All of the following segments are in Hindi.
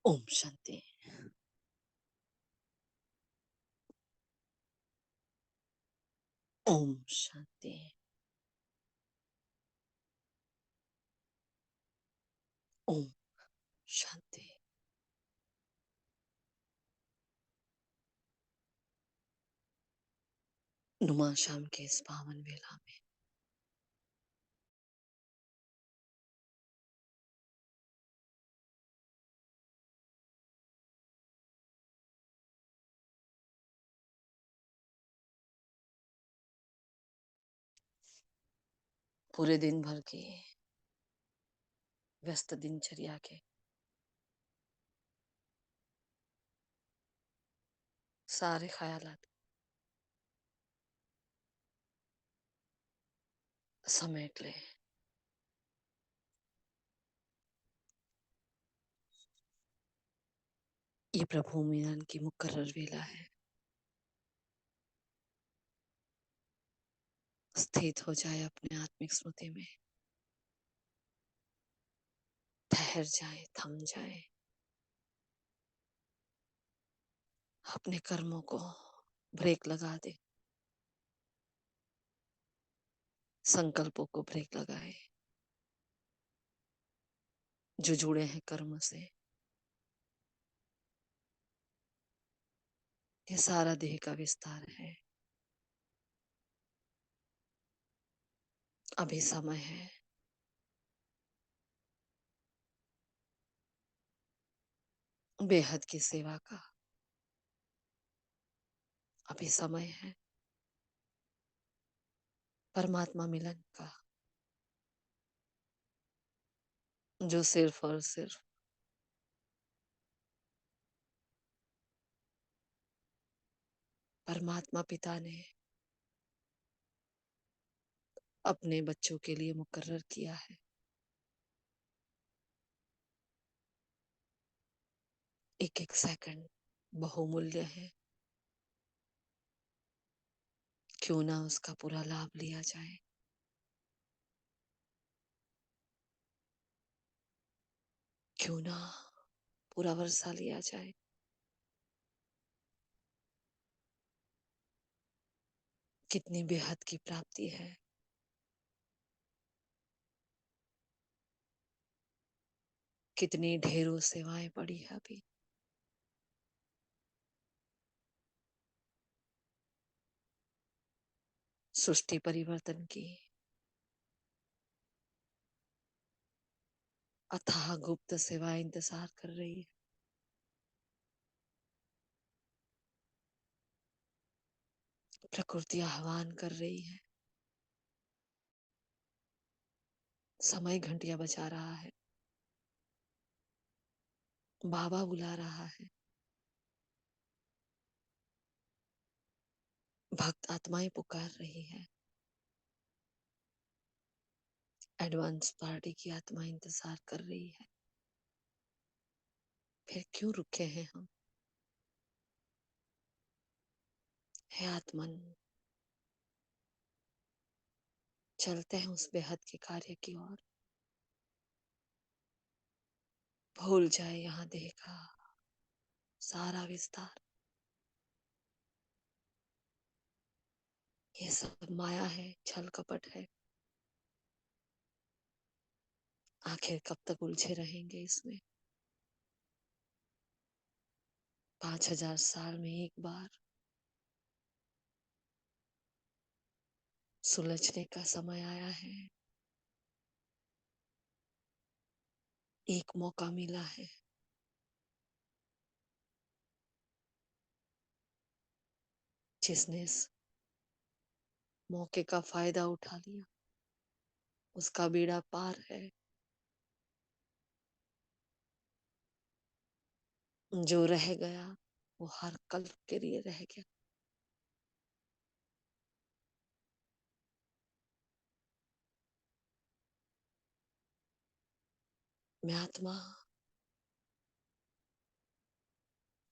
ओम शांति। ओम शांति। ओम शांति। नुमा शाम के इस पावन वेला में पूरे दिन भर के व्यस्त दिनचर्या के सारे ख्यालात समेट ले। ये प्रभु मिलन की मुकर्रर वेला है। स्थित हो जाए अपने आत्मिक स्मृति में, ठहर जाए, थम जाए, अपने कर्मों को ब्रेक लगा दे, संकल्पों को ब्रेक लगाए जो जुड़े हैं कर्म से। ये सारा देह का विस्तार है। अभी समय है बेहद की सेवा का। अभी समय है परमात्मा मिलन का, जो सिर्फ और सिर्फ परमात्मा पिता ने अपने बच्चों के लिए मुकर्रर किया है। एक एक सेकंड बहुमूल्य है, क्यों ना उसका पूरा लाभ लिया जाए। क्यों ना पूरा वर्षा लिया जाए। कितनी बेहद की प्राप्ति है। कितनी ढेरों सेवाएं पड़ी है अभी। सृष्टि परिवर्तन की अथाह गुप्त सेवाएं इंतजार कर रही है। प्रकृति आह्वान कर रही है। समय घंटियां बजा रहा है। बाबा बुला रहा है। भक्त आत्माएं पुकार रही है। एडवांस पार्टी की आत्मा इंतजार कर रही है। फिर क्यों रुके हैं हम? हे आत्मन, चलते हैं उस बेहद के कार्य की ओर। भूल जाए यहाँ देह का सारा विस्तार। ये सब माया है, छल कपट है। आखिर कब तक उलझे रहेंगे इसमें? 5000 साल में एक बार सुलझने का समय आया है। एक मौका मिला है। जिसने इस मौके का फायदा उठा लिया उसका बेड़ा पार है। जो रह गया वो हर कल के लिए रह गया। मैं आत्मा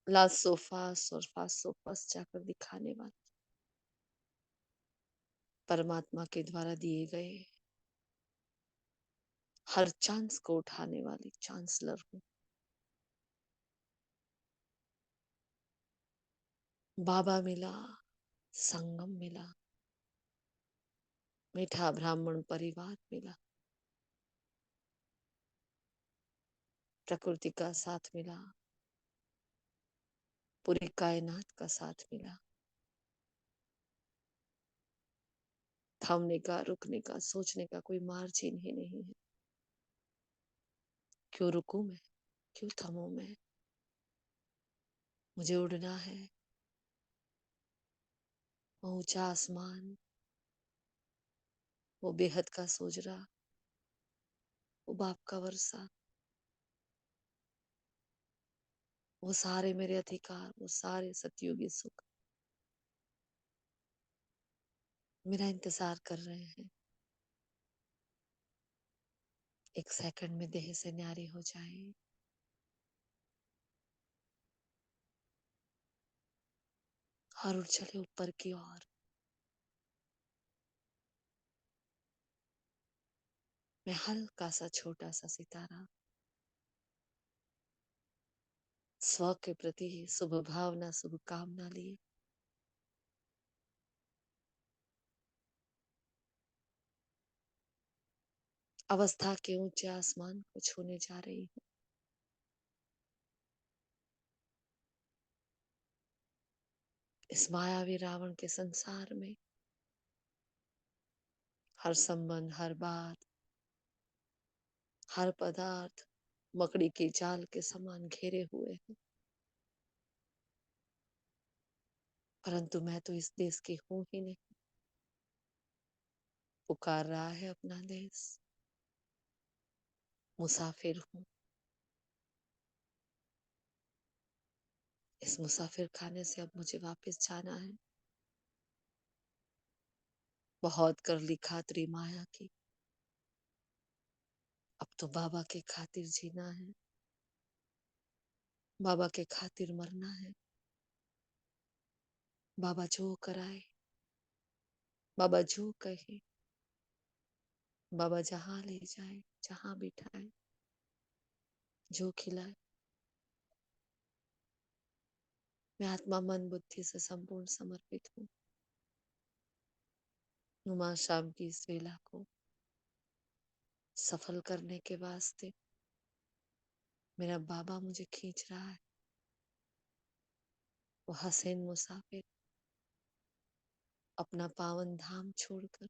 लास्ट सोफास और फास्ट सोफास जाकर दिखाने वाली परमात्मा के द्वारा दिए गए हर चांस को उठाने वाली चांसलर हूँ। बाबा मिला, संगम मिला, मीठा ब्राह्मण परिवार मिला, प्रकृति का साथ मिला, पूरी कायनात का साथ मिला। थमने का, रुकने का, सोचने का कोई मार्जिन ही नहीं है। क्यों रुकूं मैं, क्यों थमूं मैं? मुझे उड़ना है। वो ऊंचा आसमान, वो बेहद का सोजरा, वो बाप का वर्षा, वो सारे मेरे अधिकार, वो सारे सतयुगी सुख मेरा इंतजार कर रहे हैं। एक सेकंड में देह से न्यारी हो जाए। और उड़ चले ऊपर की ओर। मैं हल्का सा छोटा सा सितारा, स्व के प्रति शुभ भावना, शुभ कामना लिए अवस्था के ऊंचे आसमान को छूने जा रही हूँ। इस मायावी रावण के संसार में हर संबंध, हर बात, हर पदार्थ मकड़ी के जाल के समान घेरे हुए हैं। परंतु मैं तो इस देश की हूं ही नहीं। पुकार रहा है अपना देश। मुसाफिर हूँ। इस मुसाफिर खाने से अब मुझे वापस जाना है। बहुत कर ली खातरी माया की, अब तो बाबा के खातिर जीना है, बाबा के खातिर मरना है। बाबा जो कराए, बाबा जो कहे, बाबा जहां ले जाए, जहां बिठाए, जो खिलाए, मैं आत्मा मन बुद्धि से संपूर्ण समर्पित हूँ। नुमा शाम की इस वेला को सफल करने के वास्ते मेरा बाबा मुझे खींच रहा है। वो हसीन मुसाफिर अपना पावन धाम छोड़कर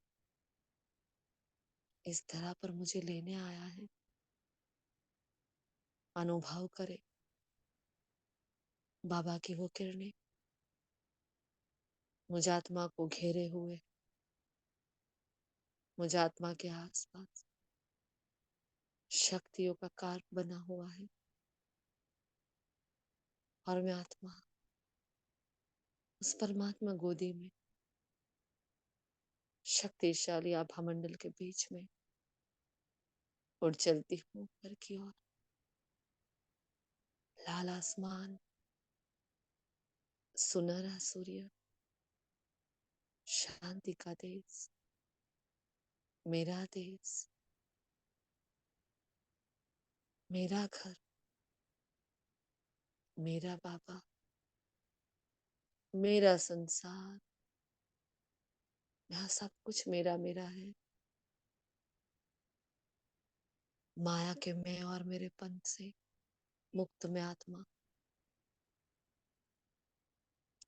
इस धरा पर मुझे लेने आया है। अनुभव करे बाबा की वो किरणें मुझ आत्मा को घेरे हुए, मुझ आत्मा के आसपास शक्तियों का कार्प बना हुआ है। और मैं आत्मा उस परमात्मा गोदी में शक्तिशाली आभा मंडल के बीच में उड़ चलती हूँ ऊपर की ओर। लाल आसमान, सुनहरा सूर्य, शांति का देश, मेरा देश, मेरा घर, मेरा बाबा, मेरा संसार। यहाँ सब कुछ मेरा मेरा है। माया के मैं और मेरे पंथ से मुक्त मैं आत्मा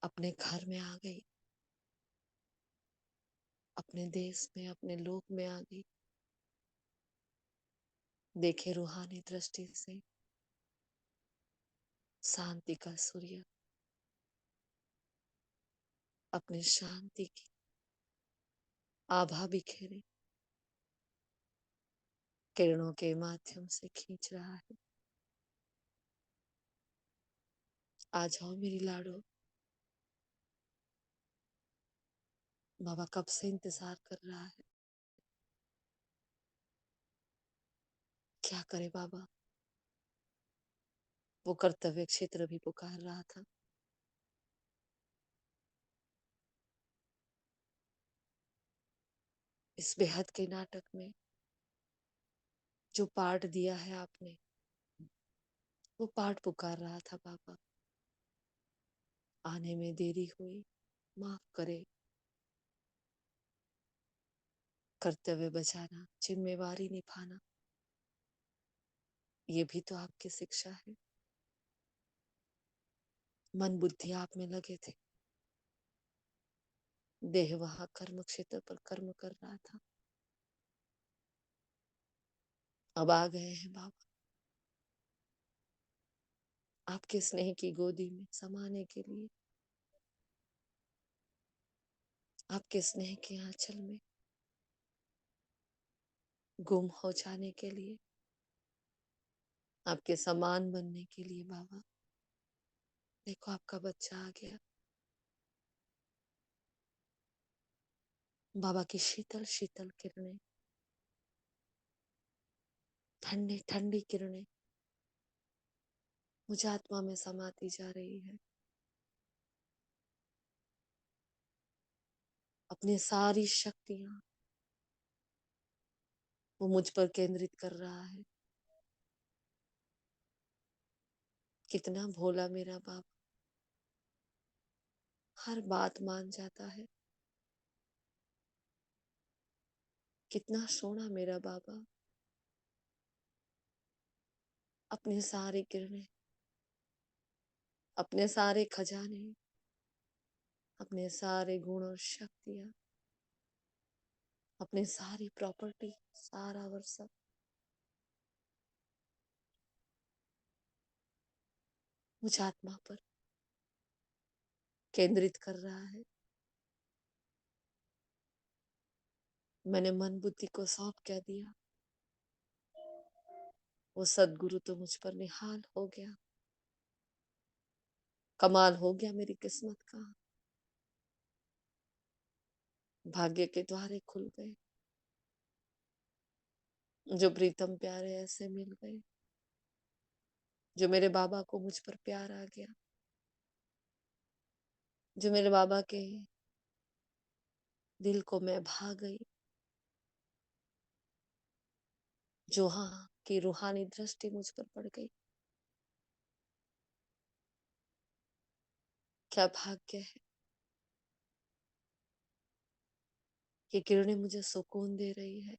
अपने घर में आ गई, अपने देश में, अपने लोक में आ गई। देखे रूहानी दृष्टि से शांति का सूर्य अपनी शांति की आभा बिखेरे किरणों के माध्यम से खींच रहा है। आ जाओ मेरी लाडो। बाबा कब से इंतजार कर रहा है। क्या करे बाबा, वो कर्तव्य क्षेत्र भी पुकार रहा था। इस बेहद के नाटक में जो पार्ट दिया है आपने, वो पार्ट पुकार रहा था बाबा। आने में देरी हुई, माफ करे। कर्तव्य बचाना, जिम्मेवारी निभाना, ये भी तो आपकी शिक्षा है। मन बुद्धि आप में लगे थे, देह वहां कर्म क्षेत्र पर कर्म कर रहा था। अब आ गए हैं बाबा आपके स्नेह की गोदी में समाने के लिए, आपके स्नेह के आंचल में गुम हो जाने के लिए, आपके समान बनने के लिए। बाबा देखो आपका बच्चा आ गया। बाबा की शीतल शीतल किरणें, ठंडी ठंडी किरणें मुझे आत्मा में समाती जा रही है। अपनी सारी शक्तियां वो मुझ पर केंद्रित कर रहा है। कितना भोला मेरा बाबा, हर बात मान जाता है। कितना सोना मेरा बाबा, अपने सारे किरणें, अपने सारे खजाने, अपने सारे गुण और शक्तियां, अपनी सारी प्रॉपर्टी, सारा वर्षा मुझ आत्मा पर केंद्रित कर रहा है। मैंने मन बुद्धि को सौंप क्या दिया, वो सदगुरु तो मुझ पर निहाल हो गया। कमाल हो गया मेरी किस्मत का, भाग्य के द्वारे खुल गए। जो प्रीतम प्यारे ऐसे मिल गए, जो मेरे बाबा को मुझ पर प्यार आ गया, जो मेरे बाबा के दिल को मैं भा गई, जो हाँ की रूहानी दृष्टि मुझ पर पड़ गई। क्या भाग्य है। ये किरणें मुझे सुकून दे रही है।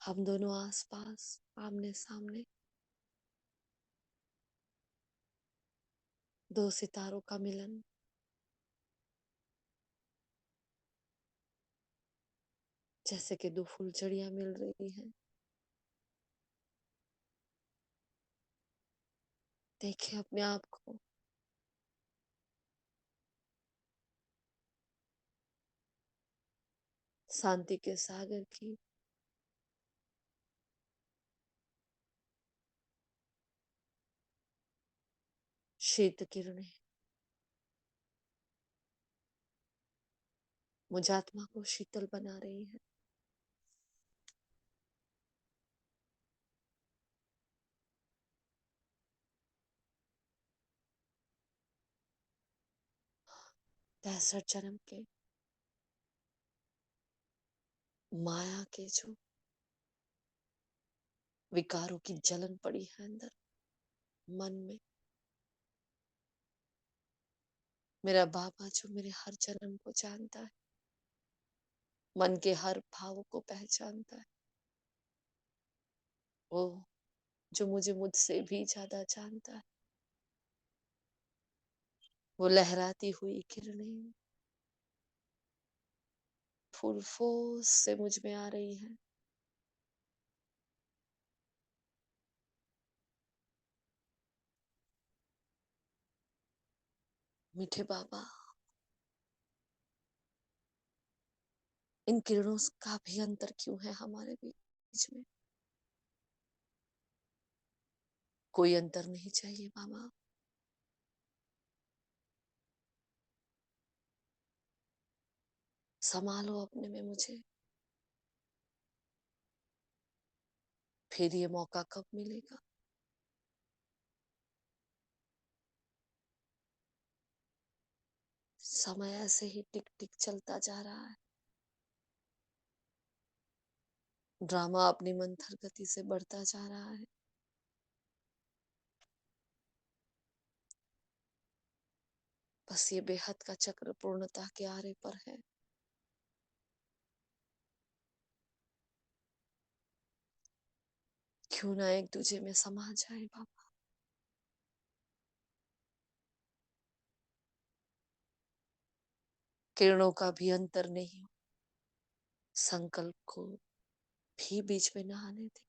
हम दोनों आस पास, आमने सामने, दो सितारों का मिलन। जैसे कि दो फुलझड़ियां मिल रही हैं। देखिए अपने आप को, शांति के सागर की शीत किरणें मुझ आत्मा को शीतल बना रही है। पैंसठ जन्म के माया के जो विकारों की जलन पड़ी है अंदर मन में, मेरा बाबा जो मेरे हर जन्म को जानता है, मन के हर भाव को पहचानता है, वो जो मुझे मुझसे भी ज्यादा जानता है, वो लहराती हुई किरणें फुल फोर्स से मुझ में आ रही है। मीठे बाबा, इन किरणों का भी अंतर क्यों है हमारे बीच में। कोई अंतर नहीं चाहिए बाबा। संभालो अपने में मुझे। फिर ये मौका कब मिलेगा। समय ऐसे ही टिक टिक चलता जा रहा है। ड्रामा अपनी मंथर गति से बढ़ता जा रहा है। बस ये बेहद का चक्र पूर्णता के आरे पर है। क्यों ना एक दूजे में समा जाए बाबा। किरणों का भी अंतर नहीं, संकल्प को भी बीच में न आने दे।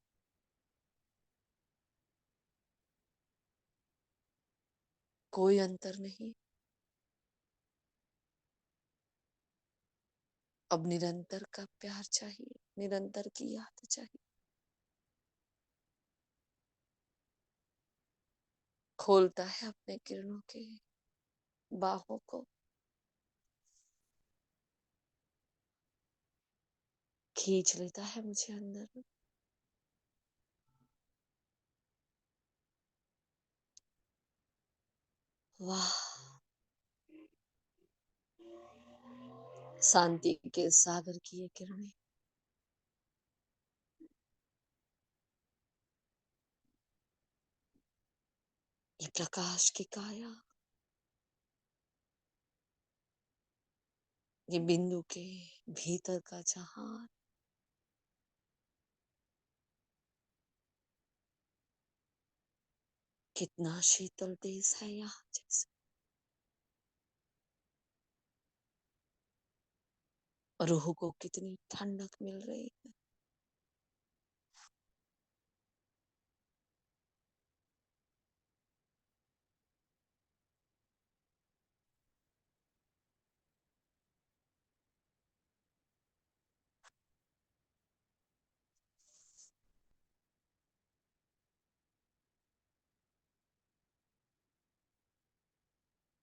कोई अंतर नहीं, अब निरंतर का प्यार चाहिए, निरंतर की याद चाहिए। खोलता है अपने किरणों के बाहों को, खींच लेता है मुझे अंदर। वाह, शांति के सागर की ये किरणें, ये प्रकाश की काया, ये बिंदु के भीतर का जहान, कितना शीतल देश है यहाँ जैसे। रूह को कितनी ठंडक मिल रही है।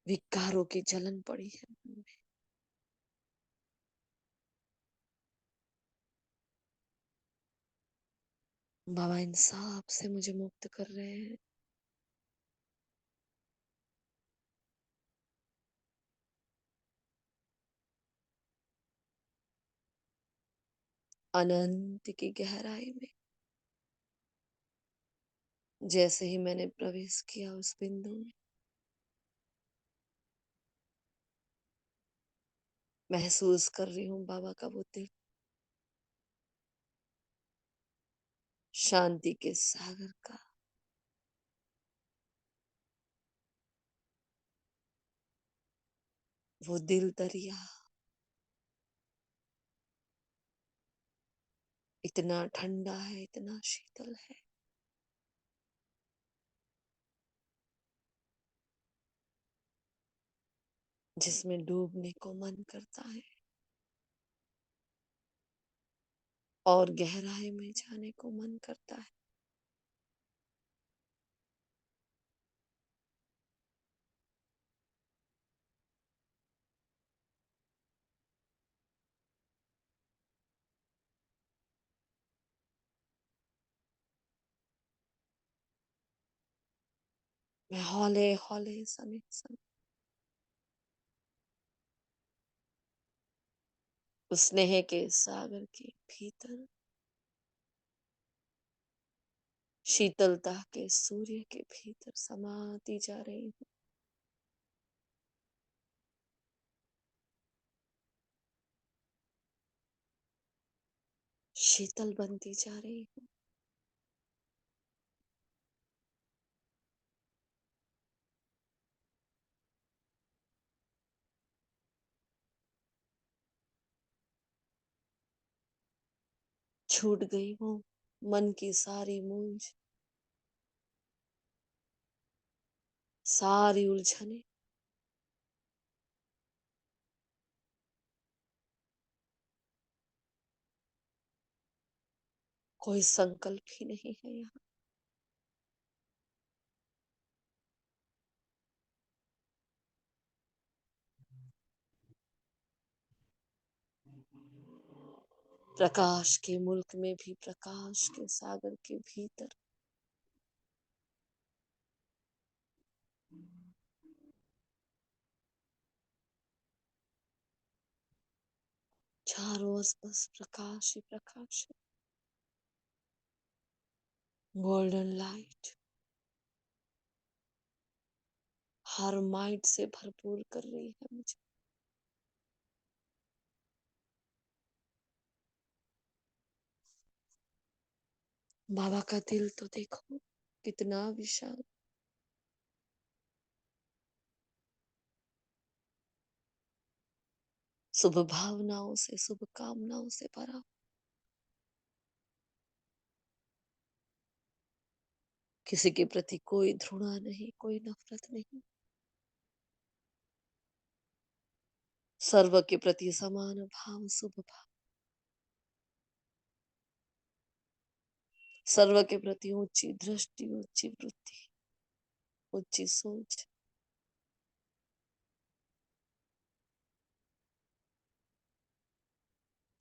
विकारों की जलन पड़ी है मन में। बाबा इन सब से मुझे मुक्त कर रहे हैं। अनंत की गहराई में जैसे ही मैंने प्रवेश किया उस बिंदु में, महसूस कर रही हूँ बाबा का वो दिल, शांति के सागर का वो दिल दरिया, इतना ठंडा है, इतना शीतल है, जिसमें डूबने को मन करता है और गहराई में जाने को मन करता है। मैं हौले हौले सने सने उस स्नेह के सागर के भीतर, शीतलता के सूर्य के भीतर समाती जा रही हूँ। शीतल बनती जा रही हूँ। छूट गई हूँ मन की सारी मूंज, सारी उलझने। कोई संकल्प ही नहीं है यहाँ। प्रकाश के मुल्क में भी, प्रकाश के सागर के भीतर, चारों ओर बस प्रकाश ही प्रकाश है। गोल्डन लाइट, हर माइट से भरपूर कर रही है मुझे। बाबा का दिल तो देखो कितना विशाल, शुभ भावनाओं से, शुभ कामनाओं से भरा। किसी के प्रति कोई घृणा नहीं, कोई नफरत नहीं, सर्व के प्रति समान भाव, शुभ भाव, सर्व के प्रति ऊंची दृष्टि, ऊंची वृत्ति, ऊंची सोच,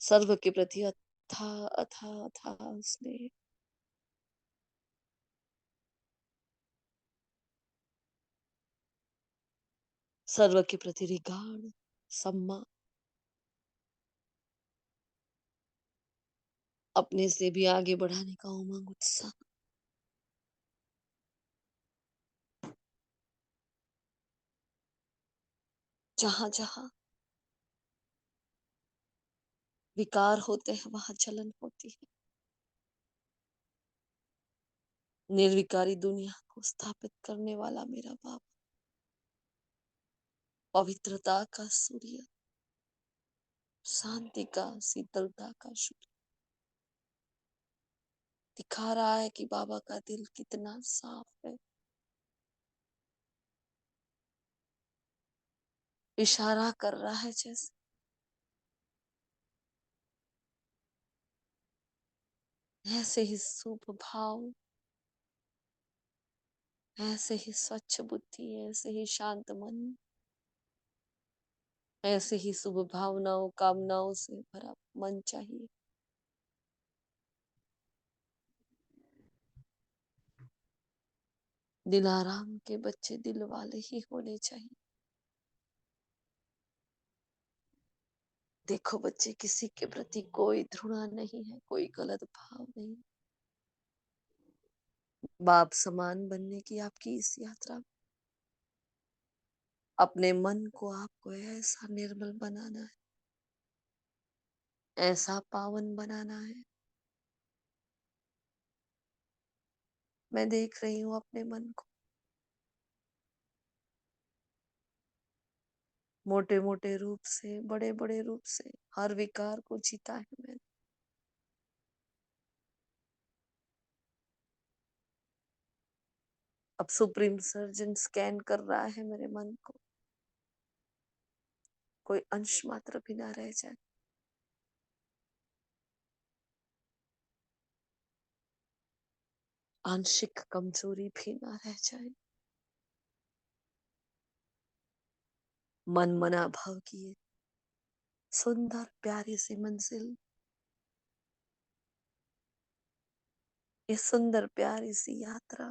सर्व के प्रति अथा अथा अथा स्नेह, सर्व के प्रति रिगार्ड, सम्मान, अपने से भी आगे बढ़ाने का उमंग, उत्साह। जहां जहां विकार होते हैं वहां जलन होती है। निर्विकारी दुनिया को स्थापित करने वाला मेरा बाप, पवित्रता का सूर्य, शांति का, शीतलता का सूर्य, दिखा रहा है कि बाबा का दिल कितना साफ है। इशारा कर रहा है जैसे ऐसे ही शुभ भाव, ऐसे ही स्वच्छ बुद्धि, ऐसे ही शांत मन, ऐसे ही शुभ भावनाओं कामनाओं से भरा मन चाहिए। दिलाराम के बच्चे दिल वाले ही होने चाहिए। देखो बच्चे, किसी के प्रति कोई घृणा नहीं है, कोई गलत भाव नहीं। बाप समान बनने की आपकी इस यात्रा में अपने मन को आपको ऐसा निर्मल बनाना है, ऐसा पावन बनाना है। मैं देख रही हूँ अपने मन को, मोटे मोटे रूप से, बड़े बड़े रूप से हर विकार को जीता है मैंने। अब सुप्रीम सर्जन स्कैन कर रहा है मेरे मन को, कोई अंश मात्र भी ना रह जाए। आंशिक कमजोरी भी ना रह जाए। मन मना भाव किए सुंदर प्यारी सी मंजिल, ये सुंदर प्यारी सी यात्रा,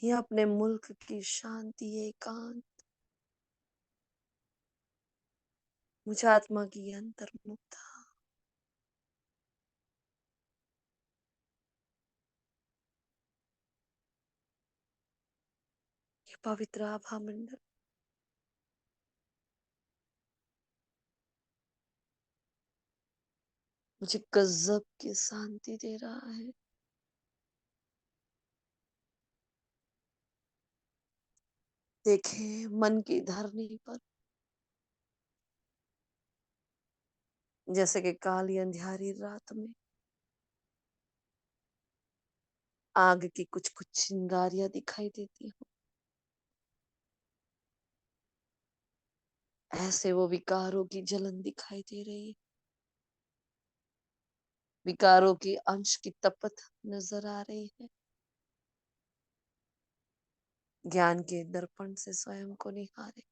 ये अपने मुल्क की शांति, एकांत, मुझे आत्मा की अंतर्मुक्ता, ये पवित्र आभा मंडल मुझे गजब की शांति दे रहा है। देखे मन की धरनी पर जैसे कि काली अंधियारी रात में आग की कुछ कुछ चिंगारियां दिखाई देती हो, ऐसे वो विकारों की जलन दिखाई दे रही है। विकारों की अंश की तपत नजर आ रही है। ज्ञान के दर्पण से स्वयं को निहारे,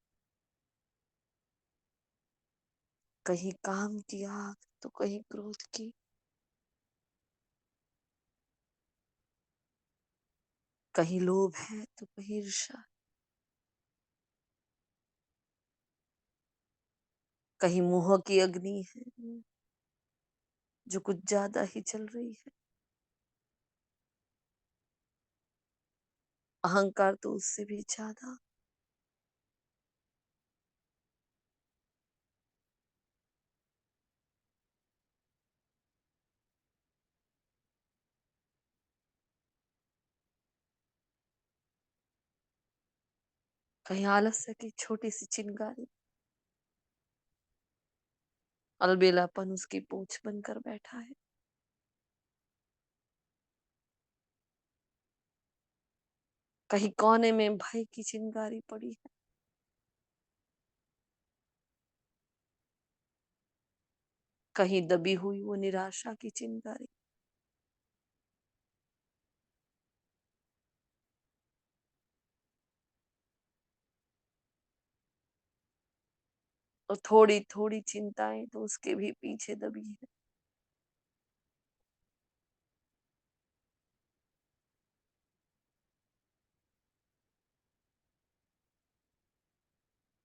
कहीं काम की आग तो कहीं क्रोध की, कहीं लोभ है तो कहीं ईर्ष्या, कहीं मोह की अग्नि है जो कुछ ज्यादा ही चल रही है। अहंकार तो उससे भी ज्यादा। कहीं आलस्य की छोटी सी चिंगारी, अलबेलापन उसकी पूंछ बनकर बैठा है। कहीं कोने में भय की चिंगारी पड़ी है। कहीं दबी हुई वो निराशा की चिंगारी। और थोड़ी थोड़ी चिंताएं तो उसके भी पीछे दबी है।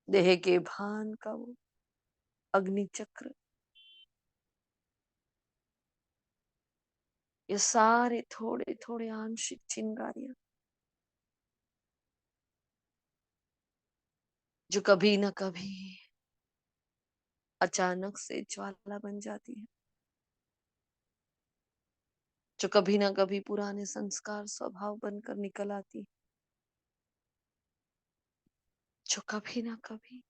देह के भान का वो अग्नि चक्र, ये सारे थोड़े थोड़े आंशिक चिंगारियां जो कभी न कभी अचानक से ज्वाला बन जाती है, जो कभी ना कभी पुराने संस्कार स्वभाव बनकर निकल आती है, जो कभी ना कभी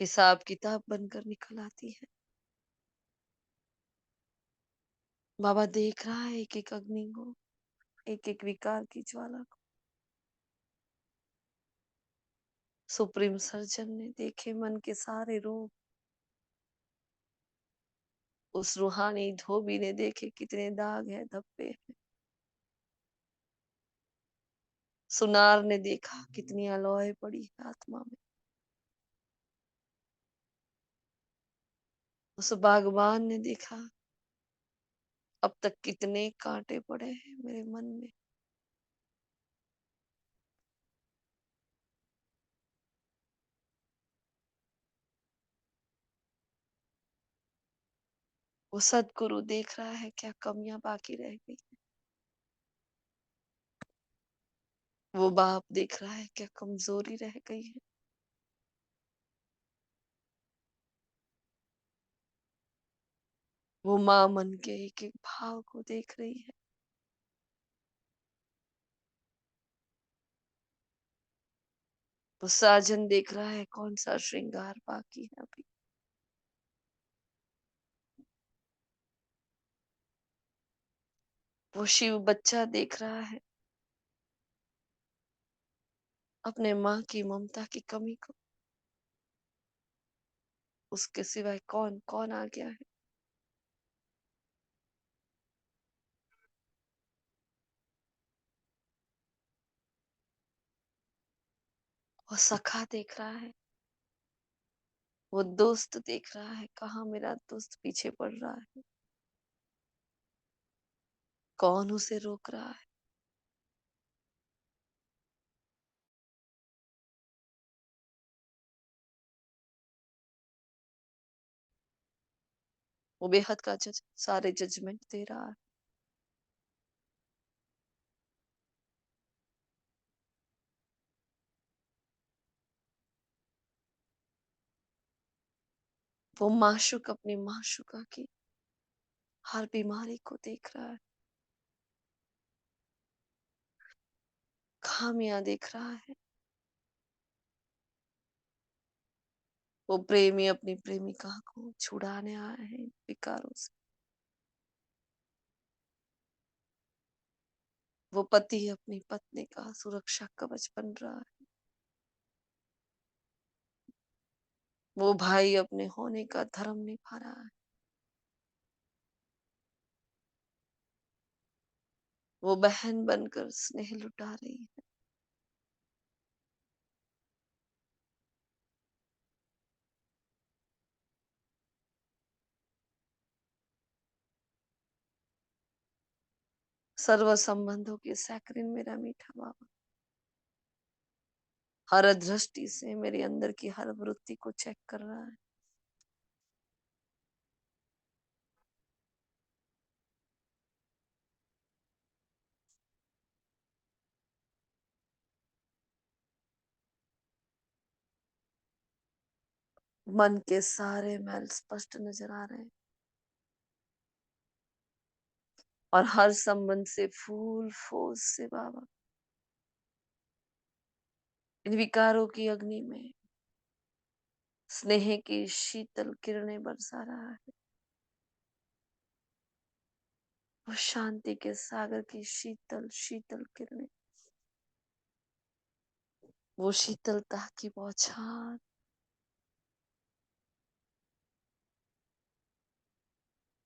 हिसाब किताब बनकर निकल आती है। बाबा देख रहा है एक एक अग्नि को, एक एक विकार की ज्वाला को। सुप्रीम सर्जन ने देखे मन के सारे रोग, उस रूहानी धोबी ने देखे कितने दाग है, धब्बे हैं। सुनार ने देखा कितनी अलौय पड़ी है आत्मा में। उस बागबान ने देखा अब तक कितने कांटे पड़े हैं मेरे मन में। वो सदगुरु देख रहा है क्या कमियां बाकी रह गई। वो बाप देख रहा है क्या कमजोरी रह गई है। वो माँ मन के एक एक भाव को देख रही है। वो साजन देख रहा है कौन सा श्रृंगार बाकी है अभी। वो शिव बच्चा देख रहा है अपने माँ की ममता की कमी को। उसके सिवाय कौन कौन आ गया है। वो सखा देख रहा है, वो दोस्त देख रहा है कहाँ मेरा दोस्त पीछे पड़ रहा है, कौन उसे रोक रहा है। वो बेहद का जज सारे जजमेंट दे रहा है। वो माशूक अपनी माशूका की हर बीमारी को देख रहा है, खामियां देख रहा है। वो प्रेमी अपनी प्रेमिका को छुड़ाने आया है इन विकारों से। वो पति अपनी पत्नी का सुरक्षा कवच बन रहा है। वो भाई अपने होने का धर्म निभा रहा है। वो बहन बनकर स्नेह लुटा रही है। सर्व संबंधों की सैक्रिन मेरा मीठा बाबा हर दृष्टि से मेरे अंदर की हर वृत्ति को चेक कर रहा है। मन के सारे मैल स्पष्ट नजर आ रहे हैं और हर संबंध से फूल फूस से बाबा इन विकारों की अग्नि में स्नेह की शीतल किरणें बरसा रहा है। वो शांति के सागर की शीतल शीतल किरणें, वो शीतलता की बौछार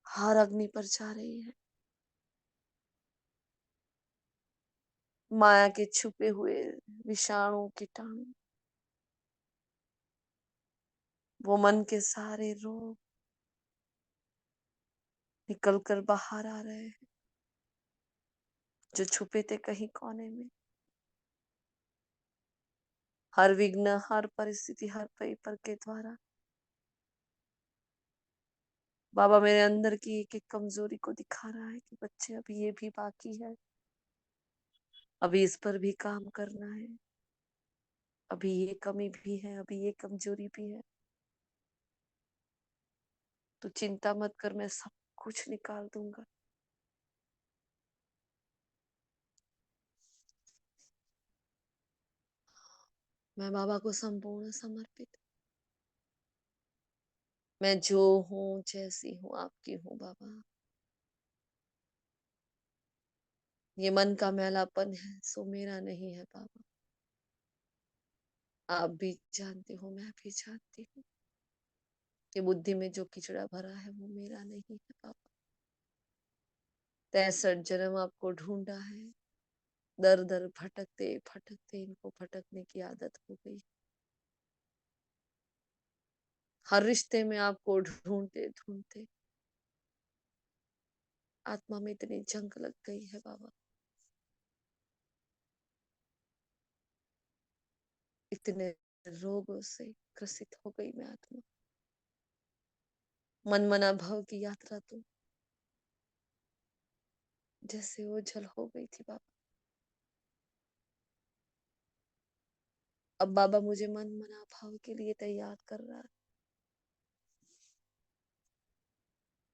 हर अग्नि पर जा रही है। माया के छुपे हुए विषाणु कीटाणु, वो मन के सारे रोग निकल कर बाहर आ रहे हैं जो छुपे थे कहीं कोने में। हर विघ्न, हर परिस्थिति, हर पेपर के द्वारा बाबा मेरे अंदर की एक एक कमजोरी को दिखा रहा है कि बच्चे अभी ये भी बाकी है, अभी इस पर भी काम करना है, अभी ये कमी भी है, अभी ये कमजोरी भी है। तो चिंता मत कर, मैं सब कुछ निकाल दूंगा। मैं बाबा को संपूर्ण समर्पित, मैं जो हूँ जैसी हूँ आपकी हूँ बाबा। ये मन का मैलापन है सो मेरा नहीं है बाबा। आप भी जानते हो, मैं भी जानती हूँ कि बुद्धि में जो किचड़ा भरा है वो मेरा नहीं है बाबा। 63 जन्म आपको ढूंढा है, दर दर भटकते भटकते इनको भटकने की आदत हो गई। हर रिश्ते में आपको ढूंढते ढूंढते आत्मा में इतनी जंग लग गई है बाबा, इतने रोगों से ग्रसित हो गई मैं आत्मा। मन मना भव की यात्रा तो जैसे ओझल हो गई थी बाबा। अब बाबा मुझे मन मना भाव के लिए तैयार कर रहा है।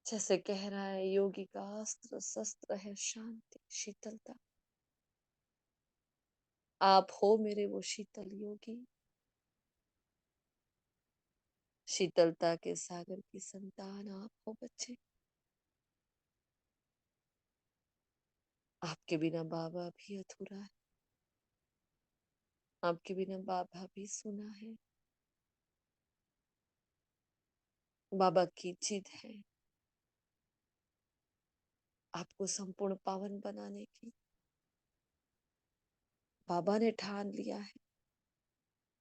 जैसे कह रहा है योगी का अस्त्र शस्त्र है शांति शीतलता। आप हो मेरे वो शीतल योगी, शीतलता के सागर की संतान आप हो बच्चे। आपके बिना बाबा भी अधूरा है, आपके बिना बाबा भी सुना है। बाबा की जिद है आपको संपूर्ण पावन बनाने की। बाबा ने ठान लिया है,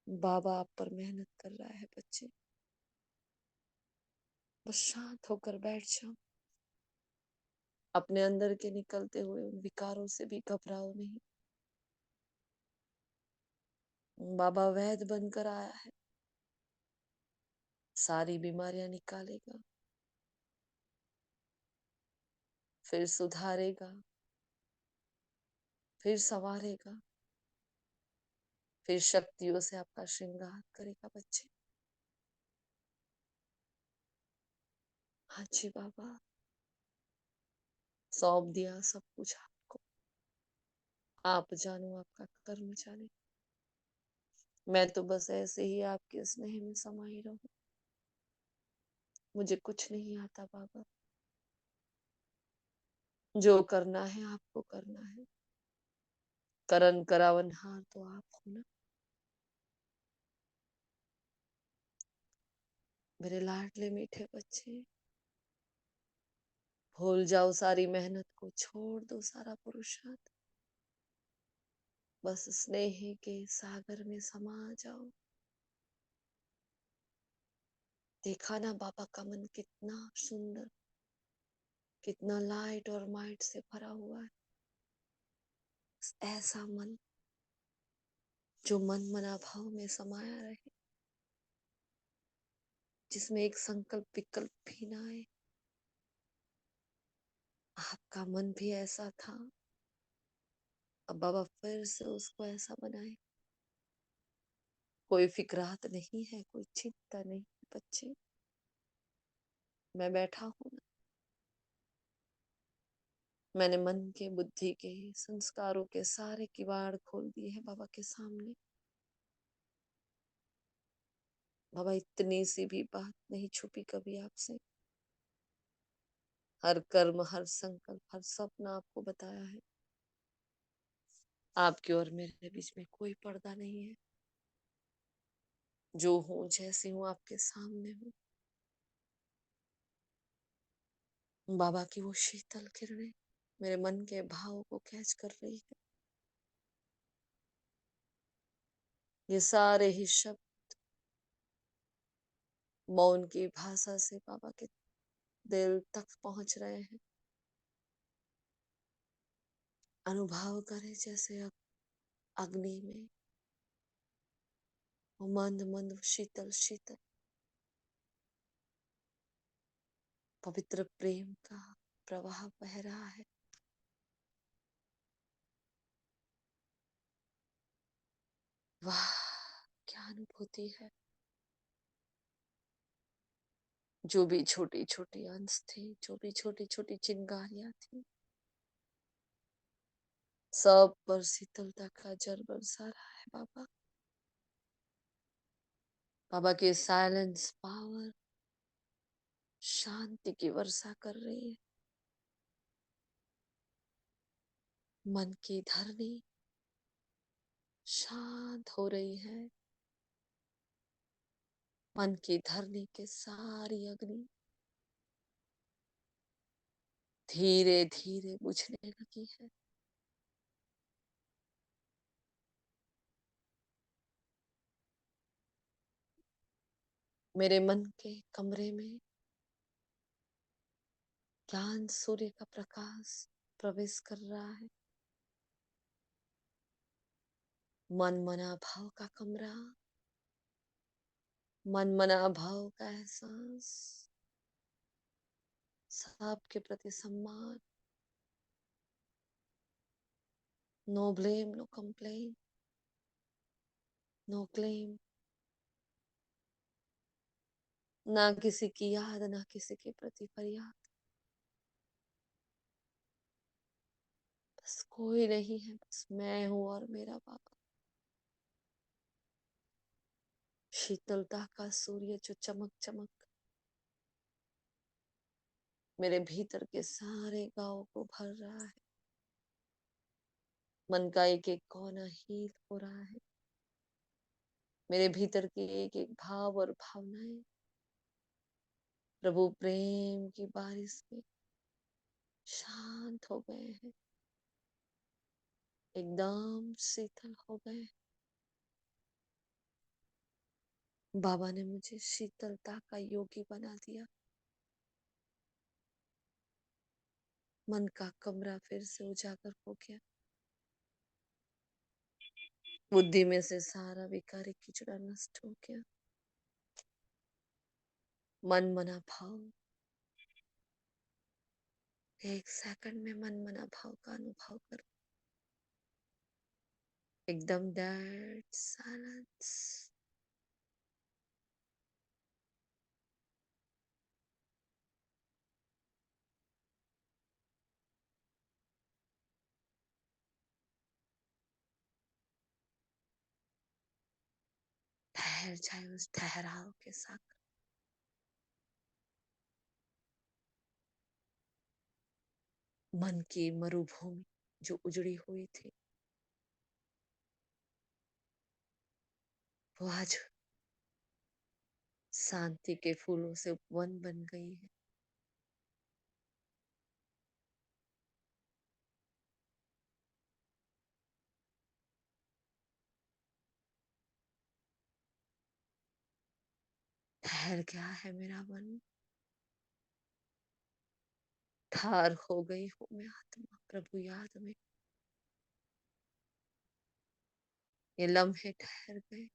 बाबा आप पर मेहनत कर रहा है बच्चे। बस शांत होकर बैठ जाओ, अपने अंदर के निकलते हुए उन विकारों से भी घबराओ नहीं। बाबा वैद्य बनकर आया है, सारी बीमारियां निकालेगा, फिर सुधारेगा, फिर संवारेगा, फिर शक्तियों से आपका श्रृंगार करेगा बच्चे। हाँ जी बाबा, सौंप दिया सब कुछ आपको। आप जानो, आपका कर्म जाने। मैं तो बस ऐसे ही आपके स्नेह में समाई रहूं। मुझे कुछ नहीं आता बाबा, जो करना है आपको करना है। करन करावनहार तो आप हो ना मेरे लाडले मीठे बच्चे। भूल जाओ सारी मेहनत को, छोड़ दो सारा पुरुषार्थ, बस स्नेह के सागर में समा जाओ। देखा ना बाबा का मन कितना सुंदर, कितना लाइट और माइट से भरा हुआ है। ऐसा मन जो मन मना भाव में समाया रहे, जिसमें एक संकल्प विकल्प भी ना आए। आपका मन भी ऐसा था, अब बाबा फिर से उसको ऐसा बनाए। कोई फिक्रात नहीं है, कोई चिंता नहीं, बच्चे, मैं बैठा हूं ना, मैंने मन के, बुद्धि के, संस्कारों के सारे किवाड़ खोल दिए हैं बाबा के सामने। बाबा इतनी सी भी बात नहीं छुपी कभी आपसे। हर कर्म, हर संकल्प, हर सपना आपको बताया है। आपके और मेरे बीच में कोई पर्दा नहीं है। जो हूं, जैसी हूं, आपके सामने हूं। बाबा की वो शीतल किरणें मेरे मन के भाव को कैच कर रही है। ये सारे ही शब्द मौन की भाषा से बाबा के दिल तक पहुंच रहे हैं। अनुभव करें जैसे अग्नि में वो मंद मंद शीतल शीतल पवित्र प्रेम का प्रवाह बह रहा है। वाह, क्या अनुभूति है। जो भी छोटी छोटी अंश थी, जो भी छोटी छोटी चिंगारियां थी, सब पर शीतलता का जल बरसा रहा है बाबा। बाबा की साइलेंस पावर शांति की वर्षा कर रही है। मन की धरनी शांत हो रही है। मन की धरनी के सारी अग्नि धीरे धीरे बुझने लगी है। मेरे मन के कमरे में ज्ञान सूर्य का प्रकाश प्रवेश कर रहा है। मन मना भाव का कमरा, मन मना भाव का एहसास, सबके प्रति सम्मान, no blame, no complain, no claim, ना किसी की याद, ना किसी के प्रति फरियाद। बस कोई नहीं है, बस मैं हूं और मेरा बाबा। शीतलता का सूर्य जो चमक चमक मेरे भीतर के सारे गांव को भर रहा है। मन का एक एक कोना हील हो रहा है। मेरे भीतर के एक एक भाव और भावनाएं प्रभु प्रेम की बारिश में शांत हो गए हैं, एकदम शीतल हो गए। बाबा ने मुझे शीतलता का योगी बना दिया। मन का कमरा फिर से उजागर हो गया। बुद्धि में से सारा विकारी कीचड़ा नष्ट हो गया। मन मना भाव, एक सेकंड में मन मना भाव का अनुभव कर, एकदम डेड साइलेंस। ठहर जाए उस ठहराव के साथ। मन की मरुभूमि जो उजड़ी हुई थी, वो आज शांति के फूलों से वन बन गई है। ठहर गया है मेरा मन। ठार हो गई हूँ मैं आत्मा प्रभु याद में। ये लम्हे ठहर गए।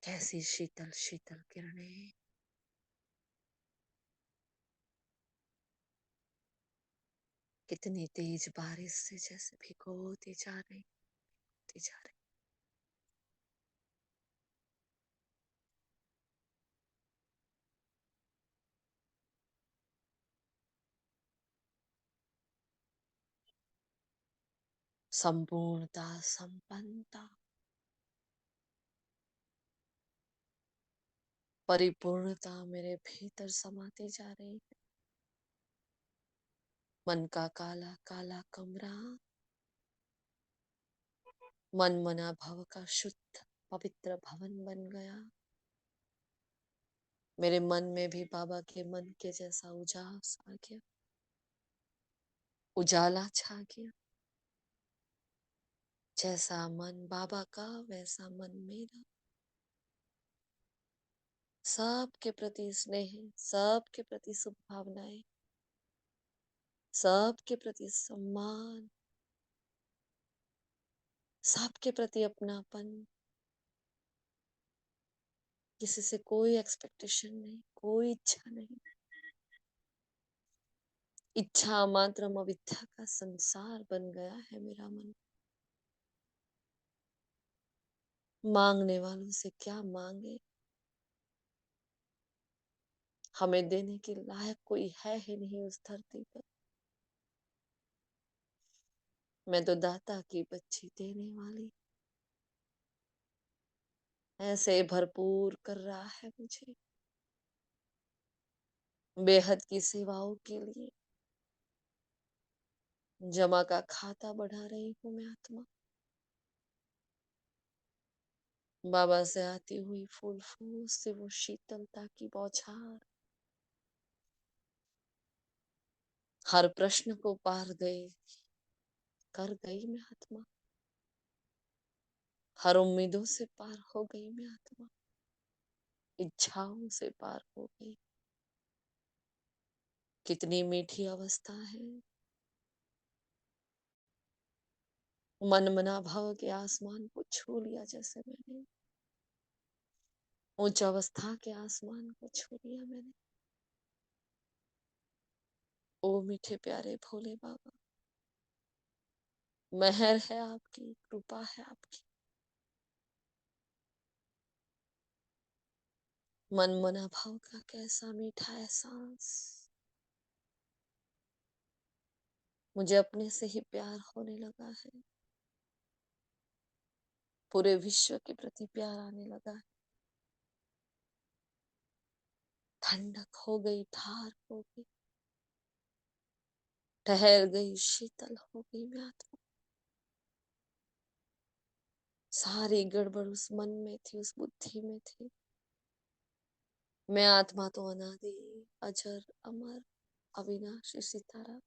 कैसी शीतल शीतल किरणें, कितनी तेज बारिश से जैसे भिगोती जा रही, भिगोती जा रही। संपूर्णता, संपन्नता, परिपूर्णता मेरे भीतर समाती जा रही है। मन का काला काला कमरा मन मना भव का शुद्ध पवित्र भवन बन गया। मेरे मन में भी बाबा के मन के जैसा उजास आ गया, उजाला छा गया। जैसा मन बाबा का वैसा मन मेरा। सबके प्रति स्नेह, सबके प्रति शुभ भावनाएं, सबके प्रति सम्मान, सबके प्रति अपनापन। किसी से कोई एक्सपेक्टेशन नहीं, कोई इच्छा नहीं। इच्छा मात्र अविद्या का संसार बन गया है मेरा मन। मांगने वालों से क्या मांगे, हमें देने के लायक कोई है ही नहीं उस धरती पर। मैं तो दाता की बच्ची, देने वाली। ऐसे भरपूर कर रहा है मुझे बेहद की सेवाओं के लिए। जमा का खाता बढ़ा रही हूँ मैं आत्मा। बाबा से आती हुई फूल फूल से वो शीतलता की बौछार हर प्रश्न को पार गई कर गई मैं आत्मा। हर उम्मीदों से पार हो गई मैं आत्मा, इच्छाओं से पार हो गई। कितनी मीठी अवस्था है। मन मना भाव के आसमान को छू लिया जैसे मैंने, उच्च अवस्था के आसमान को छू लिया मैंने। ओ मीठे प्यारे भोले बाबा, मेहर है आपकी, कृपा है आपकी। मन मना भाव का कैसा मीठा एहसास। मुझे अपने से ही प्यार होने लगा है। पूरे विश्व के प्रति प्यार आने लगा है। ठंडक हो गई, ठार हो गई, ठहर गई, शीतल हो गई मैं आत्मा। सारी गड़बड़ उस मन में थी, उस बुद्धि में थी। मैं आत्मा तो अनादि, अजर, अमर, अविनाशी सितारा।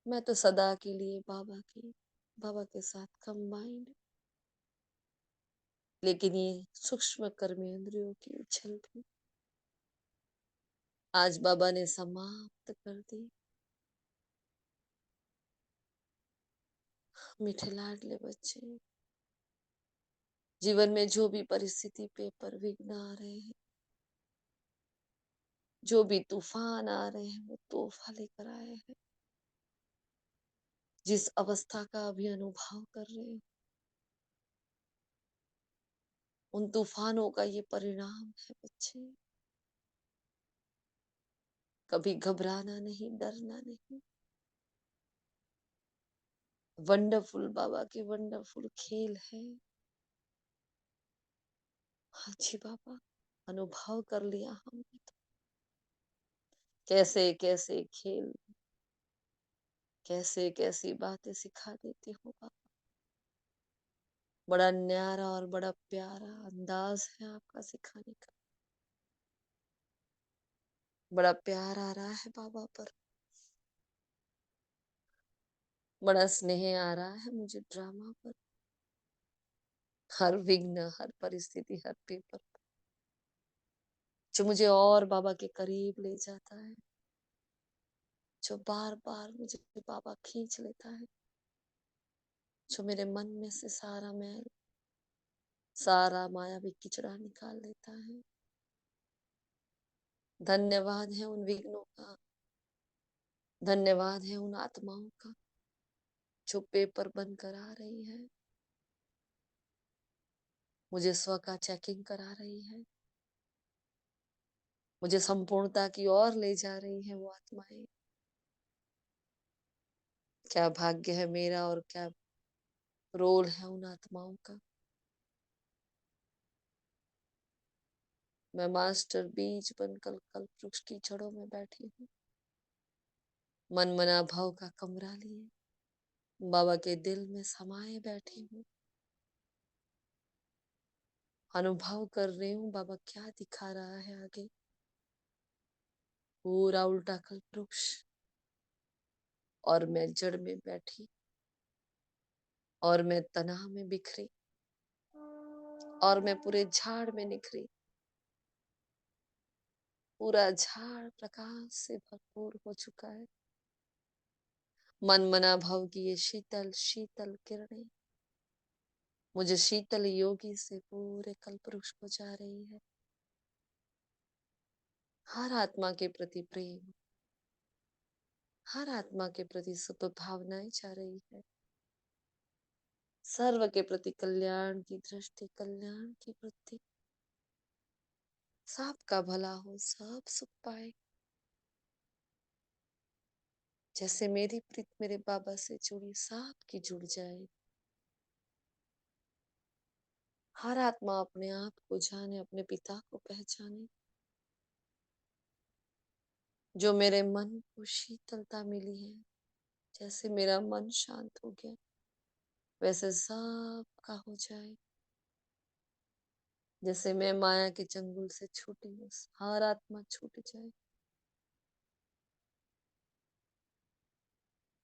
मैं तो सदा के लिए बाबा के साथ कंबाइंड। लेकिन ये सूक्ष्म कर्मेंद्रियों की उछल भी आज बाबा ने समाप्त कर दी। मीठे लाडले बच्चे, जीवन में जो भी परिस्थिति पे पर विघ्न आ रहे हैं, जो भी तूफान आ रहे हैं, वो तोहफा लेकर आए हैं। जिस अवस्था का अभी अनुभव कर रहे हो, उन तूफानों का ये परिणाम है बच्चे। कभी घबराना नहीं, डरना नहीं। वंडरफुल बाबा के वंडरफुल खेल है। हाँ जी बाबा, अनुभव कर लिया हमने तो। कैसे कैसे खेल, कैसे कैसी बातें सिखा देते हो बाबा। बड़ा न्यारा और बड़ा प्यारा अंदाज है आपका सिखाने का। बड़ा प्यार आ रहा है बाबा पर, बड़ा स्नेह आ रहा है मुझे ड्रामा पर। हर विघ्न, हर परिस्थिति, हर पेपर जो मुझे और बाबा के करीब ले जाता है, जो बार बार मुझे बाबा खींच लेता है, जो मेरे मन में से सारा मैल, सारा मायावी किचड़ा निकाल देता है। धन्यवाद है उन विघ्नों का, धन्यवाद है उन आत्माओं का जो पेपर बनकर आ रही है, मुझे स्व का चेकिंग करा रही है, मुझे संपूर्णता की ओर ले जा रही है वो आत्माएं। क्या भाग्य है मेरा और क्या रोल है उन आत्माओं का। मैं मास्टर बीज बनकर कल्प वृक्ष की जड़ों में बैठी हूँ, मन मना भाव का कमरा लिए बाबा के दिल में समाये बैठी हूँ। अनुभव कर रही हूँ बाबा क्या दिखा रहा है आगे। पूरा उल्टा कल्प वृक्ष और मैं जड़ में बैठी, और मैं तना में बिखरी, और मैं पूरे झाड़ में निखरी। पूरा झाड़ प्रकाश से भरपूर हो चुका है। मन मना भाव की ये शीतल शीतल किरणें मुझे शीतल योगी से पूरे कल्प वृक्ष को जा रही है। हर आत्मा के प्रति प्रेम, हर आत्मा के प्रति शुभ भावनाएं जा रही है। सर्व के प्रति कल्याण की दृष्टि, कल्याण की वृत्ति। सबका भला हो, सब सुख पाए। जैसे मेरी प्रीत मेरे बाबा से जुड़ी, सबकी जुड़ जाए। हर आत्मा अपने आप को जाने, अपने पिता को पहचाने। जो मेरे मन को शीतलता मिली है, जैसे मेरा मन शांत हो गया, वैसे सबका हो जाए। जैसे मैं माया के चंगुल से छूटी हूँ, हर आत्मा छूट जाए।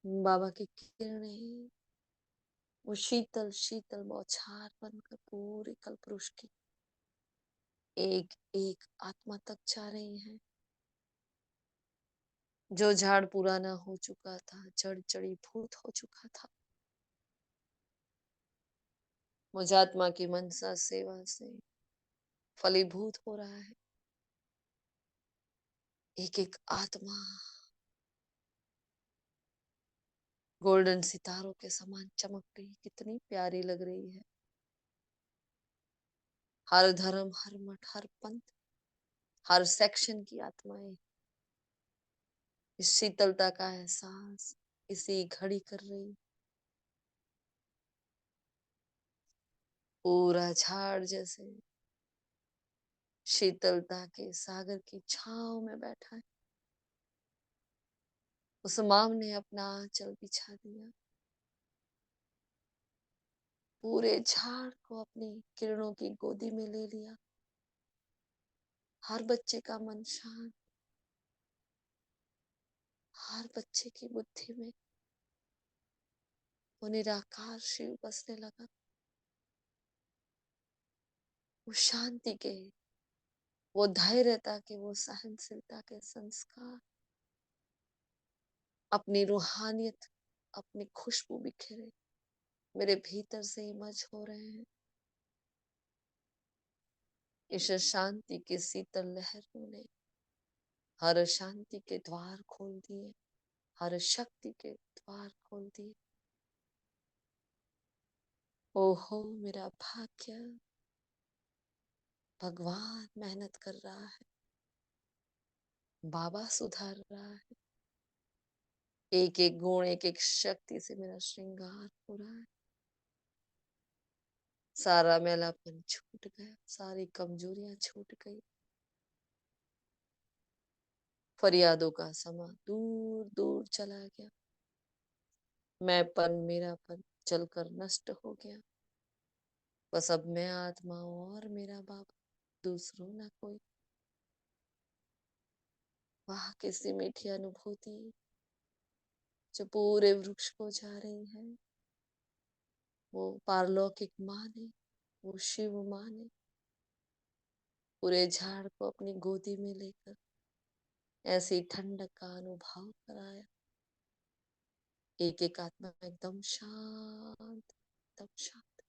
बाबा की किरणें वो शीतल शीतल बौछार बनकर पूरे कल्पवृक्ष की एक एक आत्मा तक जा रही है। जो झाड़ पुराना हो चुका था, जड़ जड़ीभूत हो चुका था, मुझ आत्मा की मनसा सेवा से फलीभूत हो रहा है। एक एक आत्मा गोल्डन सितारों के समान चमक रही, कितनी प्यारी लग रही है। हर धर्म, हर मठ, हर पंथ, हर सेक्शन की आत्माएं इस शीतलता का एहसास इसी घड़ी कर रही। पूरा झाड़ जैसे शीतलता के सागर की छांव में बैठा है। उस माम ने अपना आंचल बिछा दिया, पूरे झाड़ को अपनी किरणों की गोदी में ले लिया। हर बच्चे का मन शांत, हर बच्चे की बुद्धि में वो निराकार शिव बसने लगा। वो शांति के, वो धैर्यता के, वो सहनशीलता के संस्कार, अपनी रूहानियत, अपनी खुशबू बिखेरे मेरे भीतर से इमर्ज हो रहे हैं। इस शांति की शीतल लहरों ने हर शांति के द्वार खोल दिए, हर शक्ति के द्वार खोल दिए। ओहो मेरा भाग्य, भगवान मेहनत कर रहा है, बाबा सुधार रहा है। एक एक गुण, एक एक शक्ति से मेरा श्रृंगार हो रहा है। सारा मैलापन छूट गया, सारी कमजोरियां छूट गई। फरियादों का समा दूर दूर चला गया। मैंपन, मेरापन चलकर नष्ट हो गया। बस अब मैं आत्मा और मेरा बाबा, दूसरों ना कोई। वाह कैसी मीठी अनुभूति जो पूरे वृक्ष को जा रही है। वो पारलौकिक माँ ने, वो शिव माँ ने पूरे झाड़ को अपनी गोदी में लेकर ऐसी ठंडक का अनुभव कराया। एक एक आत्मा एकदम शांत, एकदम शांत।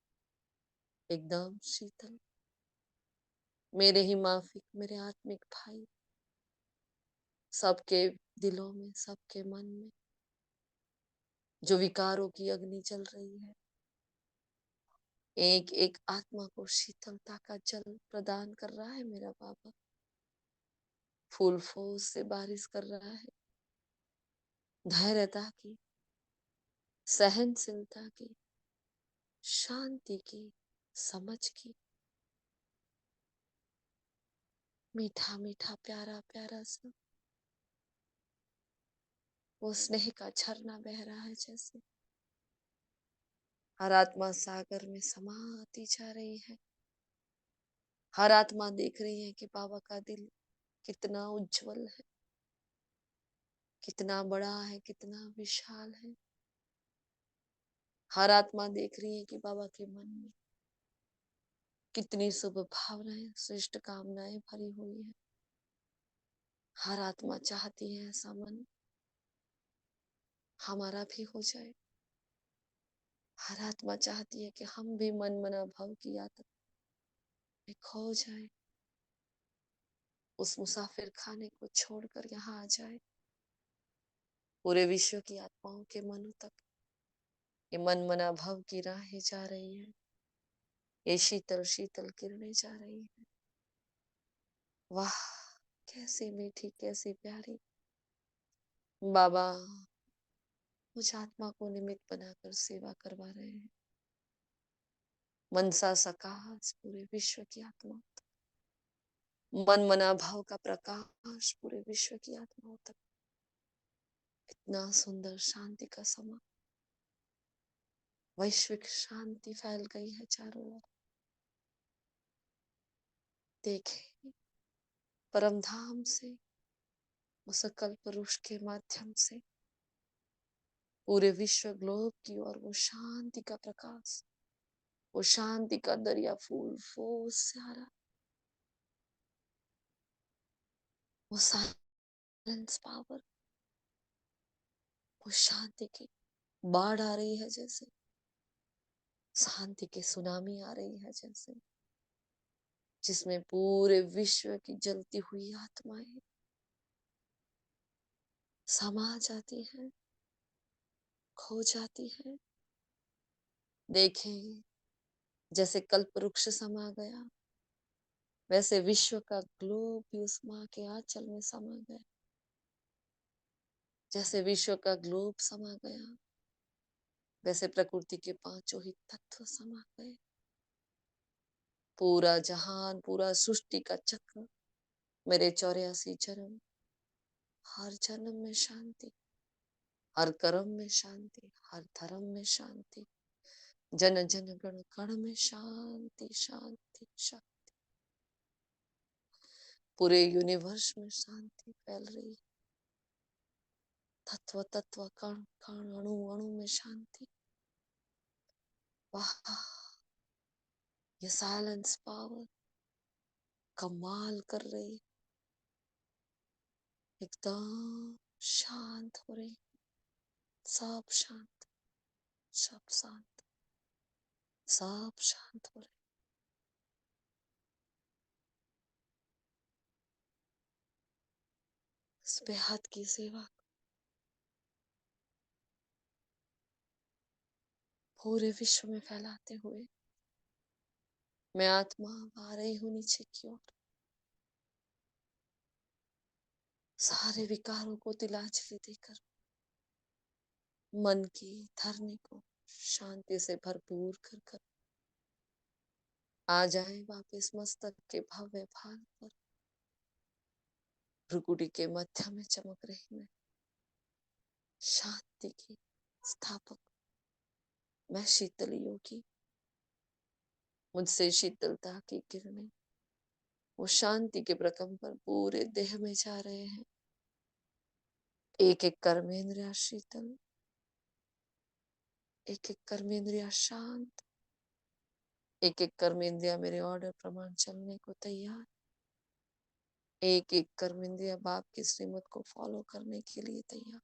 एकदम शीतल। मेरे ही माफिक मेरे आत्मिक भाई, सबके दिलों में, सबके मन में जो विकारों की अग्नि चल रही है, एक एक आत्मा को शीतलता का जल प्रदान कर रहा है मेरा बाबा। फूल फूल से बारिश कर रहा है, धैर्यता की, सहनशीलता की, शांति की, समझ की, मीठा मीठा प्यारा प्यारा सा वो स्नेह का झरना बह रहा है जैसे। हर आत्मा सागर में समाती जा रही है। हर आत्मा देख रही है कि बाबा का दिल कितना उज्जवल है, कितना बड़ा है, कितना विशाल है। हर आत्मा देख रही है कि बाबा के मन में कितनी शुभ भावनाएं, श्रेष्ठ कामनाएं भरी हुई है। हर आत्मा चाहती है ऐसा मन हमारा भी हो जाए। हर आत्मा चाहती है कि हम भी मन मना भाव की यात्रा में खो जाए, उस मुसाफिर खाने को छोड़कर यहाँ आ जाए। पूरे विश्व की आत्माओं के मनों तक ये मन मना भाव की राहें जा रही है, ये शीतल शीतल किरणें जा रही है। वाह, कैसी मीठी, कैसी प्यारी। बाबा मुझ आत्मा को निमित्त बनाकर सेवा करवा रहे हैं। मनसा सकाश पूरे विश्व की आत्मा, मन मना भाव का प्रकाश पूरे विश्व की आत्माओं तक। इतना सुंदर शांति का समा, वैश्विक शांति फैल गई है चारों ओर। देखे परम धाम से उस कल्प पुरुष के माध्यम से पूरे विश्व ग्लोब की ओर वो शांति का प्रकाश, वो शांति का दरिया फूल फूल से आ रहा, वो साइलेंस पावर, वो शांति की बाढ़ आ रही है जैसे, शांति की सुनामी आ रही है जैसे, जिसमें पूरे विश्व की जलती हुई आत्माएं समा जाती है, खो जाती है। देखें जैसे कल्प वृक्ष समा गया, वैसे विश्व का ग्लोब भी उस माँ के आंचल में समा गया। जैसे विश्व का ग्लोब समा गया, वैसे प्रकृति के पांचों ही तत्व समा गए। पूरा जहान, पूरा सृष्टि का चक्र, मेरे 84 जन्म, हर जन्म में शांति, हर कर्म में शांति, हर धर्म में शांति, जन जन गण गण में शांति शांति शांति। पूरे यूनिवर्स में शांति फैल रही है। तत्व तत्व, कण कण, अणु अणु में शांति। वाह, ये साइलेंस पावर कमाल कर रही, एकदम शांत हो रही, सब शांत, सब शांत, सब शांत हो रहे। इस बेहद की सेवा पूरे विश्व में फैलाते हुए मैं आत्मा आ रही हूँ नीचे की ओर। सारे विकारों को तिलांजलि देकर मन की धरनी को शांति से भरपूर कर कर आ जाए वापिस मस्तक के भव्य भाग पर। भ्रुकुटी के मध्य में चमक रही मैं शांति की स्थापक, मैं शीतल योगी। मुझसे शीतलता की किरणें वो शांति के प्रकंपन पूरे देह में जा रहे हैं। एक एक कर्मेंद्रिया शीतल, एक एक कर्मेंद्रिया शांत, एक एक कर्मेंद्रिया मेरे ऑर्डर प्रमाण चलने को तैयार, एक एक कर्मेंद्रिया बाप की श्रीमत को फॉलो करने के लिए तैयार।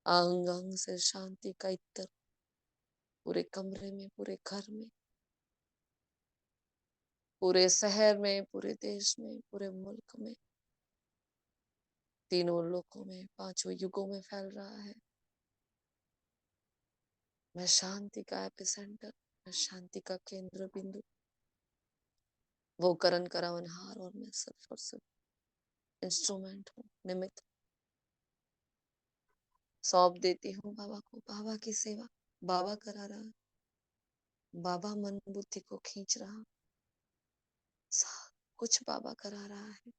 अंग अंग से शांति का इत्र पूरे कमरे में, पूरे घर में पूरे शहर में, पूरे देश में, पूरे मुल्क में, तीनों लोकों में, पांचों युगों में फैल रहा है। मैं शांति का एपिसेंटर, मैं शांति का केंद्र बिंदु, वो करण करावनहार, और मैं सिर्फ और सिर्फ इंस्ट्रूमेंट हूँ, निमित्त। सौंप देती हूँ बाबा को, बाबा की सेवा बाबा करा रहा, बाबा मन बुद्धि को खींच रहा, सब कुछ बाबा करा रहा है।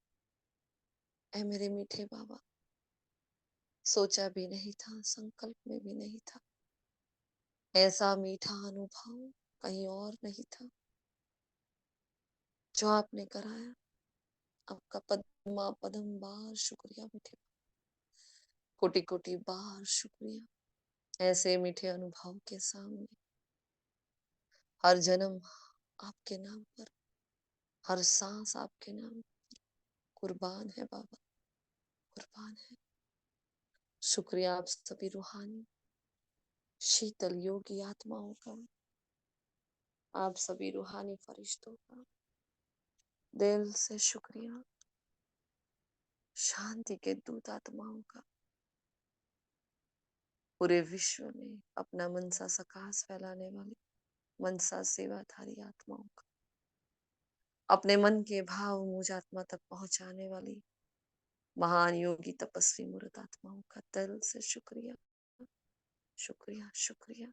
ऐ मेरे मीठे बाबा, सोचा भी नहीं था, संकल्प में भी नहीं था, ऐसा मीठा अनुभव कहीं और नहीं था जो आपने कराया। आपका पद्मा पदम बार शुक्रिया मीठे, कोटि कोटि बार शुक्रिया। ऐसे मीठे अनुभव के सामने हर जन्म आपके नाम पर, हर सांस आपके नाम पर कुर्बान है बाबा, कुर्बान है। शुक्रिया आप सभी रूहानी शीतल योगी आत्माओं का, आप सभी रूहानी फरिश्तों का दिल से शुक्रिया। शांति के दूत आत्माओं का, पूरे विश्व में अपना मनसा सकाश फैलाने वाले मनसा सेवाधारी आत्माओं का, अपने मन के भाव मुझ आत्मा तक पहुंचाने वाली महान योगी तपस्वी मूर्त आत्माओं का दिल से शुक्रिया, शुक्रिया, शुक्रिया।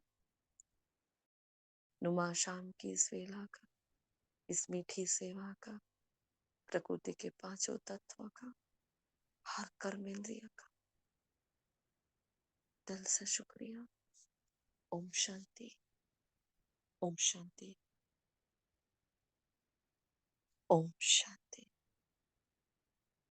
नुमा शाम की इस वेला का, इस मीठी सेवा का, प्रकृति के पांचों तत्वों का, हर कर्म इंद्रिय का दिल से शुक्रिया। ओम शांति, ओम शांति, ओम शांति।